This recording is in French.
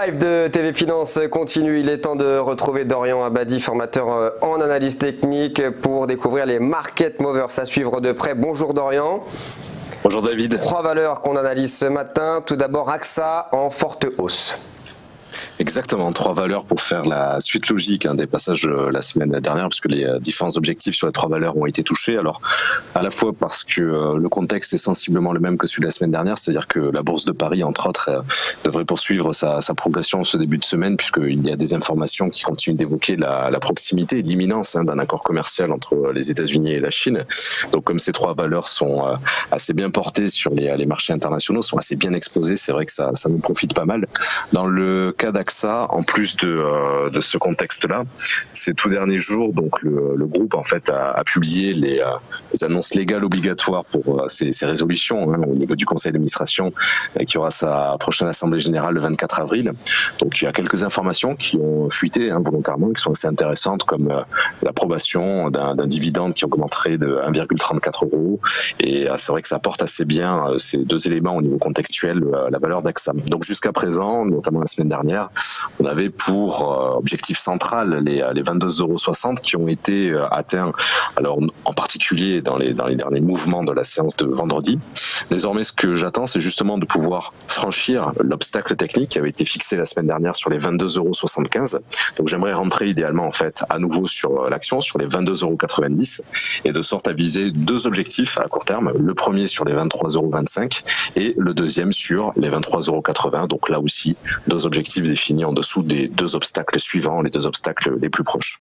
live de TV Finance continue. Il est temps de retrouver Dorian Abadi, formateur en analyse technique, pour découvrir les market movers à suivre de près. Bonjour Dorian. Bonjour David. 3 valeurs qu'on analyse ce matin. Tout d'abord AXA en forte hausse. Exactement, 3 valeurs pour faire la suite logique des passages la semaine dernière, puisque les différents objectifs sur les 3 valeurs ont été touchés. Alors, à la fois parce que le contexte est sensiblement le même que celui de la semaine dernière, c'est-à-dire que la Bourse de Paris, entre autres, devrait poursuivre sa progression ce début de semaine, puisqu'il y a des informations qui continuent d'évoquer la proximité et l'imminence d'un accord commercial entre les États-Unis et la Chine. Donc, comme ces 3 valeurs sont assez bien portées sur les marchés internationaux, sont assez bien exposées, c'est vrai que ça nous profite pas mal. Dans le cas d'AXA, en plus de ce contexte-là, ces tout derniers jours, donc le groupe en fait a publié les annonces légales obligatoires pour ces résolutions au niveau du conseil d'administration qui aura sa prochaine assemblée générale le 24 avril. Donc il y a quelques informations qui ont fuité volontairement, qui sont assez intéressantes, comme l'approbation d'un dividende qui augmenterait de 1,34 €. Et c'est vrai que ça apporte assez bien ces 2 éléments au niveau contextuel la valeur d'AXA. Donc jusqu'à présent, notamment la semaine dernière, on avait pour objectif central les 22,60 € qui ont été atteints, alors en particulier dans les derniers mouvements de la séance de vendredi. Désormais, ce que j'attends, c'est justement de pouvoir franchir l'obstacle technique qui avait été fixé la semaine dernière sur les 22,75 €. Donc j'aimerais rentrer idéalement en fait à nouveau sur l'action, sur les 22,90 € et de sorte à viser 2 objectifs à court terme. Le premier sur les 23,25 € et le deuxième sur les 23,80 €. Donc là aussi, 2 objectifs définis en dessous des 2 obstacles suivants, les 2 obstacles les plus proches.